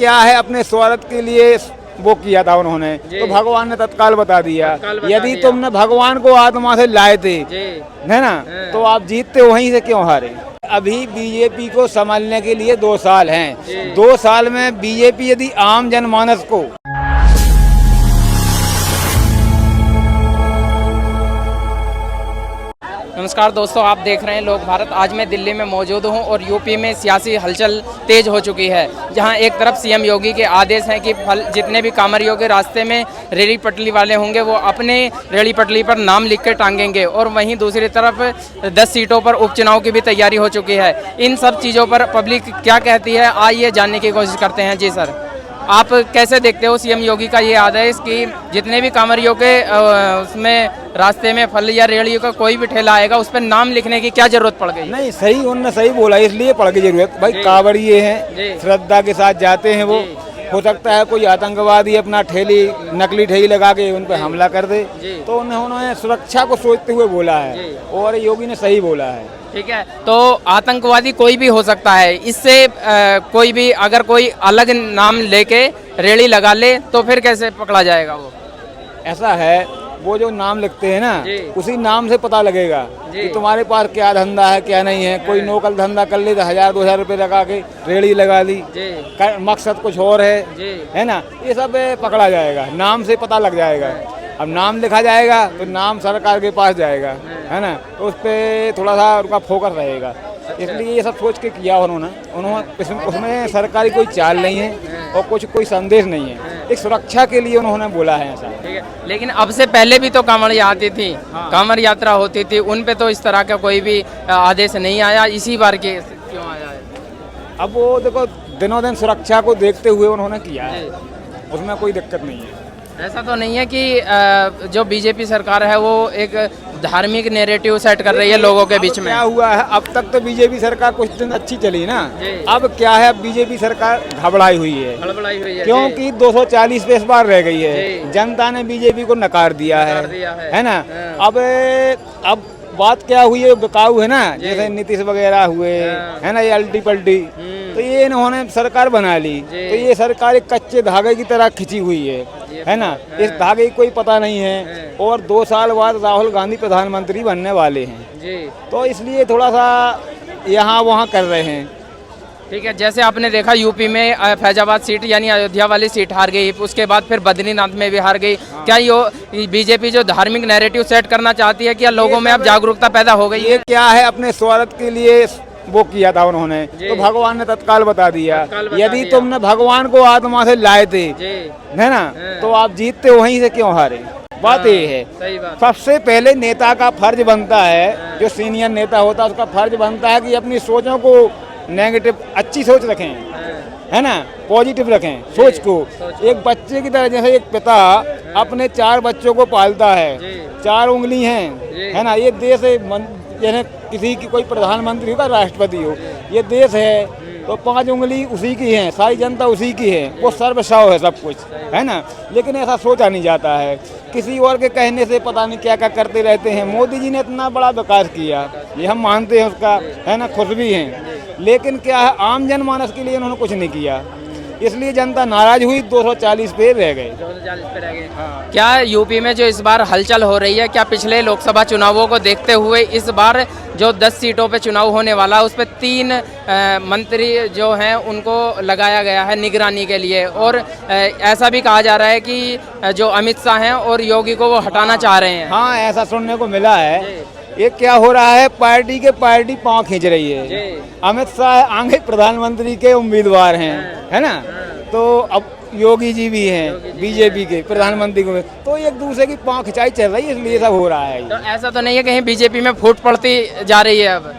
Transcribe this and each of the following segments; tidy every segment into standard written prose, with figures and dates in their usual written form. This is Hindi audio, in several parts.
क्या है अपने स्वार्थ के लिए वो किया था उन्होंने, तो भगवान ने तत्काल बता दिया। यदि तुमने भगवान को आत्मा से लाए थे, है ना, तो आप जीतते वहीं से क्यों हारे। अभी बीजेपी को संभालने के लिए 2 साल हैं। 2 साल में बीजेपी यदि आम जनमानस को नमस्कार दोस्तों, आप देख रहे हैं लोक भारत। आज मैं दिल्ली में मौजूद हूं और यूपी में सियासी हलचल तेज हो चुकी है, जहां एक तरफ सीएम योगी के आदेश हैं कि जितने भी कांवरियों के रास्ते में रेहड़ी पटरी वाले होंगे वो अपने रेहड़ी पटरी पर नाम लिख कर टांगेंगे, और वहीं दूसरी तरफ 10 सीटों पर उपचुनाव की भी तैयारी हो चुकी है। इन सब चीज़ों पर पब्लिक क्या कहती है, आइए जानने की कोशिश करते हैं। जी सर, आप कैसे देखते हो सीएम योगी का ये आदेश कि जितने भी कांवरियों के उसमें रास्ते में फल या रेहड़ी का कोई भी ठेला आएगा उस पर नाम लिखने की क्या जरूरत पड़ गई? नहीं, सही उन्होंने सही बोला, इसलिए पड़ गई जरूरत। भाई कांवरिये हैं, श्रद्धा के साथ जाते हैं, वो हो सकता है कोई आतंकवादी अपना नकली ठेली लगा के उन पर हमला कर दे, तो उन्होंने सुरक्षा को सोचते हुए बोला है, और योगी ने सही बोला है। ठीक है, तो आतंकवादी कोई भी हो सकता है, इससे कोई भी अगर कोई अलग नाम लेके रेहड़ी लगा ले तो फिर कैसे पकड़ा जाएगा? वो ऐसा है, वो जो नाम लिखते हैं ना, उसी नाम से पता लगेगा कि तुम्हारे पास क्या धंधा है क्या नहीं है। कोई नौकल धंधा कर ले तो 1000-2000 रुपए लगा के रेहड़ी लगा ली, मकसद कुछ और है ना, ये सब पकड़ा जाएगा, नाम से पता लग जाएगा। अब नाम लिखा जाएगा तो नाम सरकार के पास जाएगा, है ना, तो उस पर थोड़ा सा उनका फोकस रहेगा, इसलिए ये सब सोच के किया उन्होंने। उसमें सरकारी कोई चाल नहीं है और कोई संदेश नहीं है, एक सुरक्षा के लिए उन्होंने बोला है ऐसा। ठीक है, लेकिन अब से पहले भी तो कांवड़ आती थी, कांवड़ यात्रा होती थी, उन पे तो इस तरह का कोई भी आदेश नहीं आया, इसी बार के क्यों आया है? अब वो देखो, दिनों दिन सुरक्षा को देखते हुए उन्होंने किया है, उसमें कोई दिक्कत नहीं है। ऐसा तो नहीं है कि जो बीजेपी सरकार है वो एक धार्मिक नैरेटिव सेट कर रही है लोगों के बीच में? क्या हुआ है, अब तक तो बीजेपी सरकार कुछ दिन अच्छी चली ना, अब क्या है, बीजेपी सरकार घबराई हुई है, क्योंकि 240 पे इस बार रह गई है। जनता ने बीजेपी को नकार दिया है ना। अब बात क्या हुई है, बिकाऊ है ना, जैसे नीतीश वगैरह हुए, है ना, ये अल्टी पल्टी, तो ये इन्होंने सरकार बना ली, तो ये सरकार एक कच्चे धागे की तरह खिंची हुई है ना, इस धागे की कोई पता नहीं है। और 2 साल बाद राहुल गांधी प्रधानमंत्री बनने वाले हैं, तो इसलिए थोड़ा सा यहाँ वहाँ कर रहे हैं। ठीक है, जैसे आपने देखा यूपी में फैजाबाद सीट यानी अयोध्या वाली सीट हार गई, उसके बाद फिर बद्रीनाथ में भी हार गई। क्या ये बीजेपी जो धार्मिक नैरेटिव सेट करना चाहती है, क्या लोगों में अब जागरूकता पैदा हो गई? ये क्या है, अपने स्वार्थ के लिए वो किया था उन्होंने, तो भगवान ने तत्काल बता दिया। यदि तुमने भगवान को आत्मा से लाए थे, है ना, तो आप जीतते वहीं से क्यों हारे। बात ये है, सबसे पहले नेता का फर्ज बनता है, जो सीनियर नेता होता है उसका फर्ज बनता है कि अपनी सोचों को नेगेटिव अच्छी सोच रखें, है ना, पॉजिटिव रखें सोच को। एक बच्चे की तरह, जैसे एक पिता अपने 4 बच्चों को पालता है, 4 उंगली हैं, है ना, ये देश जैसे किसी की कोई प्रधानमंत्री होगा, राष्ट्रपति हो, ये देश है, तो 5 उंगली उसी की है, सारी जनता उसी की है, वो सर्वस्व है सब कुछ, है ना। लेकिन ऐसा सोचा नहीं जाता है, किसी और के कहने से पता नहीं क्या क्या करते रहते हैं। मोदी जी ने इतना बड़ा विकास किया, ये हम मानते हैं उसका, है ना, खुश भी हैं, लेकिन क्या है, आम जनमानस के लिए उन्होंने कुछ नहीं किया, इसलिए जनता नाराज हुई, 240 पे रह गए। 240 पे रह गए। हाँ। क्या यूपी में जो इस बार हलचल हो रही है, क्या पिछले लोकसभा चुनावों को देखते हुए इस बार जो 10 सीटों पे चुनाव होने वाला है उस पर 3 मंत्री जो हैं उनको लगाया गया है निगरानी के लिए, और ऐसा भी कहा जा रहा है कि जो अमित शाह हैं और योगी को वो हटाना चाह रहे हैं? हाँ, ऐसा सुनने को मिला है। ये क्या हो रहा है, पार्टी पांव खींच रही है। अमित शाह आगे प्रधानमंत्री के उम्मीदवार हैं, है ना, तो अब योगी जी भी हैं बीजेपी के प्रधानमंत्री को, तो एक दूसरे की पांव खिंचाई चल रही है, इसलिए सब हो रहा है। तो ऐसा तो नहीं है कहीं बीजेपी में फूट पड़ती जा रही है? अब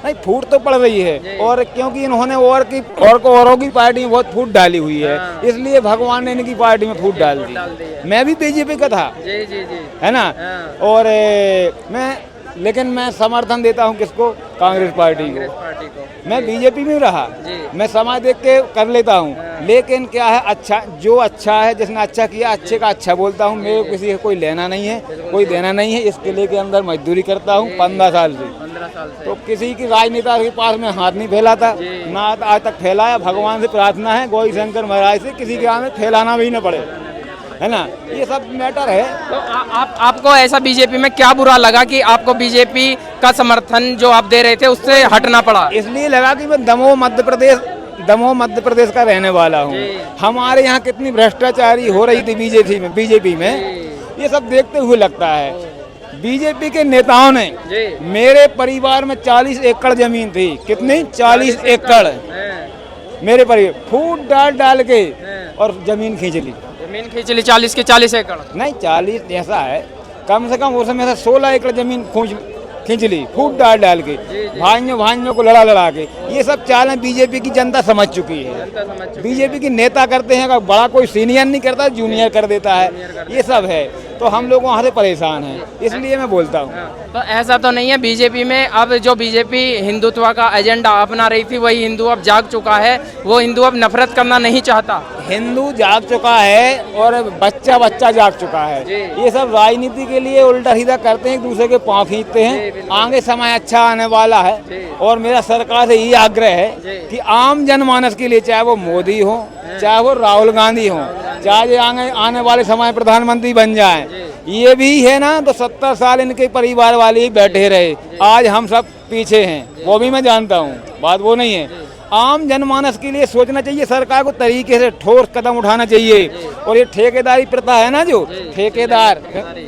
नहीं, फूट तो पड़ रही है, और क्योंकि इन्होंने औरों की पार्टी में बहुत फूट डाली हुई है, इसलिए भगवान ने इनकी पार्टी में फूट डाल दी। मैं भी बीजेपी का था, है ना, और लेकिन मैं समर्थन देता हूँ किसको, कांग्रेस पार्टी को। मैं बीजेपी में रहा, मैं समाज देख के कर लेता हूँ, लेकिन क्या है, अच्छा जो अच्छा है, जिसने अच्छा किया अच्छे का अच्छा बोलता हूँ। मेरे को किसी का कोई लेना नहीं है, कोई देना नहीं है, इस किले के अंदर मजदूरी करता हूँ 15 साल से। 15 साल से। तो किसी की राजनेता के पास में हाथ नहीं फैलाता, ना आज तक फैलाया। भगवान से प्रार्थना है गौरी शंकर महाराज से किसी के आगे फैलाना भी न पड़े, है ना। ये सब मैटर है। तो आपको ऐसा बीजेपी में क्या बुरा लगा कि आपको बीजेपी का समर्थन जो आप दे रहे थे उससे हटना पड़ा? इसलिए लगा कि मैं दमोह मध्य प्रदेश का रहने वाला हूँ। हमारे यहाँ कितनी भ्रष्टाचारी हो रही थी बीजेपी में, ये सब देखते हुए लगता है। बीजेपी के नेताओं ने मेरे परिवार में 40 एकड़ जमीन थी। कितनी? 40 एकड़ मेरे परिवार फूट डाल के और जमीन खींच ली। 40 के 40 एकड़ नहीं, 40 ऐसा है, कम से कम उस समय से 16 एकड़ जमीन खींच ली फूट डाल के, भाइयों को लड़ा के। ये सब चालें बीजेपी की जनता समझ चुकी है। बीजेपी की नेता करते हैं, बड़ा कोई सीनियर नहीं करता, जूनियर कर देता है, ये सब है। तो हम लोग वहाँ से परेशान हैं, इसलिए मैं बोलता हूँ। तो ऐसा तो नहीं है बीजेपी में अब जो बीजेपी हिंदुत्व का एजेंडा अपना रही थी वही हिंदू अब जाग चुका है, वो हिंदू अब नफरत करना नहीं चाहता? हिंदू जाग चुका है और बच्चा जाग चुका है। ये सब राजनीति के लिए उल्टा सीधा करते हैं, एक दूसरे के पाँव खींचते हैं। आगे समय अच्छा आने वाला है और मेरा सरकार से ये आग्रह है कि आम जनमानस के लिए, चाहे वो मोदी हो, चाहे वो राहुल गांधी हो, चाहे आने वाले समय प्रधानमंत्री बन जाए, ये भी है ना, तो 70 साल इनके परिवार वाले ही बैठे रहे। आज हम सब पीछे हैं, वो भी मैं जानता हूँ, बात वो नहीं है। आम जनमानस के लिए सोचना चाहिए, सरकार को तरीके से ठोस कदम उठाना चाहिए। और ये ठेकेदारी प्रथा है ना, जो ठेकेदार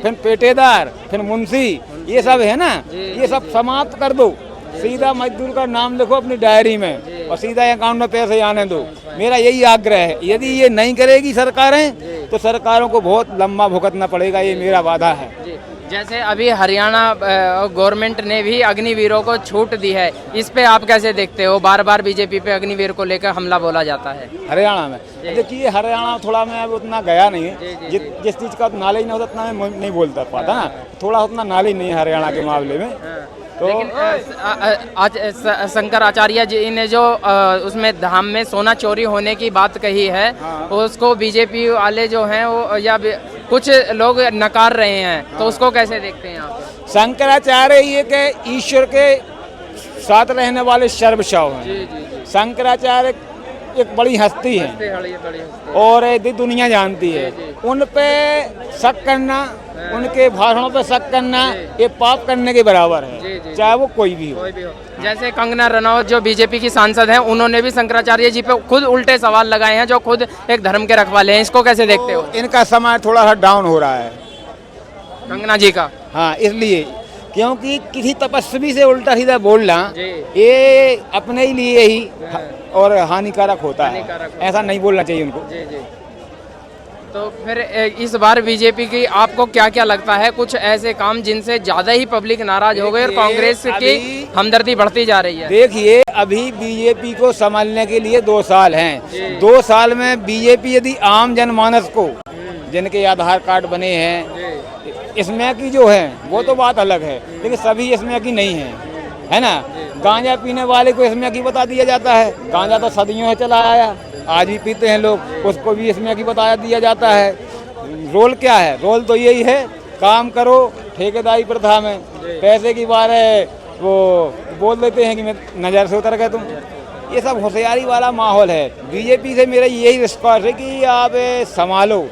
फिर पेटेदार फिर मुंशी, ये सब है ना, ये सब समाप्त कर दो। सीधा मजदूर का नाम लिखो अपनी डायरी में और सीधा अकाउंट में पैसे आने दो। मेरा यही आग्रह है। यदि ये नहीं करेगी सरकारें तो सरकारों को बहुत लंबा भुगतना पड़ेगा, ये मेरा वादा है। जैसे अभी हरियाणा गवर्नमेंट ने भी अग्निवीरों को छूट दी है, इस पे आप कैसे देखते हो? बार बार बीजेपी पे अग्निवीर को लेकर हमला बोला जाता है हरियाणा में। देखिए हरियाणा थोड़ा मैं अब उतना गया नहीं है, जिस चीज़ का नॉलेज नहीं होता उतना मैं नहीं बोलता पाता ना, थोड़ा उतना नॉलेज नहीं है हरियाणा के मामले में। तो लेकिन आज शंकर आचार्य जी ने जो उसमें धाम में सोना चोरी होने की बात कही है, उसको बीजेपी वाले जो हैं वो या कुछ लोग नकार रहे हैं, तो उसको कैसे देखते हैं आप? शंकराचार्य ये के ईश्वर के साथ रहने वाले सर्वस्व हैं। शंकराचार्य एक बड़ी हस्ती है और यदि दुनिया जानती है। उन पे शक करना, उनके भाषणों पे शक करना, ये पाप करने के बराबर है, चाहे वो कोई भी हो। जैसे कंगना रनौत जो बीजेपी की सांसद हैं, उन्होंने भी शंकराचार्य जी पे खुद उल्टे सवाल लगाए हैं, जो खुद एक धर्म के रखवाले हैं। इसको कैसे देखते हो? इनका समय थोड़ा सा डाउन हो रहा है, कंगना जी का। हाँ, इसलिए क्योंकि किसी तपस्वी से उल्टा सीधा बोलना ये अपने ही लिए ही और हानिकारक होता है। ऐसा नहीं बोलना चाहिए उनको। तो फिर इस बार बीजेपी की आपको क्या क्या लगता है कुछ ऐसे काम जिनसे ज्यादा ही पब्लिक नाराज हो गई और कांग्रेस की हमदर्दी बढ़ती जा रही है? देखिए अभी बीजेपी को संभालने के लिए 2 साल हैं। 2 साल में बीजेपी यदि आम जनमानस को, जिनके आधार कार्ड बने हैं, इसमें की जो है वो तो बात अलग है, लेकिन सभी इसमें की नहीं है ना। गांजा पीने वाले को इसमें की बता दिया जाता है, गांजा तो सदियों से चला आया, आज भी पीते हैं लोग, उसको भी इसमें की बता दिया जाता है। रोल क्या है? रोल तो यही है, काम करो ठेकेदारी प्रथा में, पैसे की बार है वो बोल देते हैं कि मैं नज़र से उतर गए तुम। ये सब होशियारी वाला माहौल है। बीजेपी से मेरा यही रिस्पॉन्स है कि आप संभालो।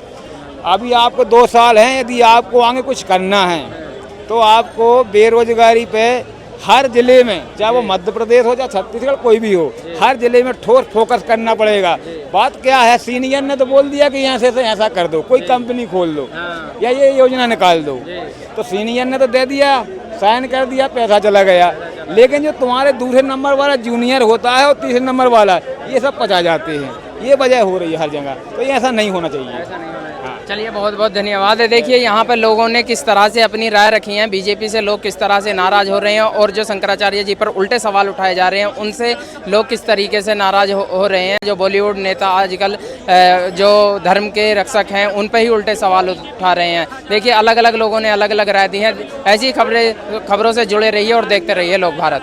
अभी आपको 2 साल हैं, यदि आपको आगे कुछ करना है तो आपको बेरोजगारी पे हर जिले में, चाहे वो मध्य प्रदेश हो चाहे छत्तीसगढ़ कोई भी हो, हर जिले में ठोस फोकस करना पड़ेगा। बात क्या है, सीनियर ने तो बोल दिया कि यहाँ से ऐसा कर दो, कोई कंपनी खोल दो या ये योजना निकाल दो, तो सीनियर ने तो दे दिया, साइन कर दिया, पैसा चला गया। लेकिन जो तुम्हारे दूसरे नंबर वाला जूनियर होता है और तीसरे नंबर वाला, ये सब पचा जाते हैं। ये वजह हो रही है हर जगह, तो ये ऐसा नहीं होना चाहिए। चलिए बहुत बहुत धन्यवाद। देखिए यहाँ पर लोगों ने किस तरह से अपनी राय रखी है, बीजेपी से लोग किस तरह से नाराज हो रहे हैं और जो शंकराचार्य जी पर उल्टे सवाल उठाए जा रहे हैं उनसे लोग किस तरीके से नाराज हो रहे हैं। जो बॉलीवुड नेता आजकल जो धर्म के रक्षक हैं उन पर ही उल्टे सवाल उठा रहे हैं। देखिए अलग अलग लोगों ने अलग अलग राय दी है। ऐसी खबरों से जुड़े रहिए और देखते रहिए लोक भारत।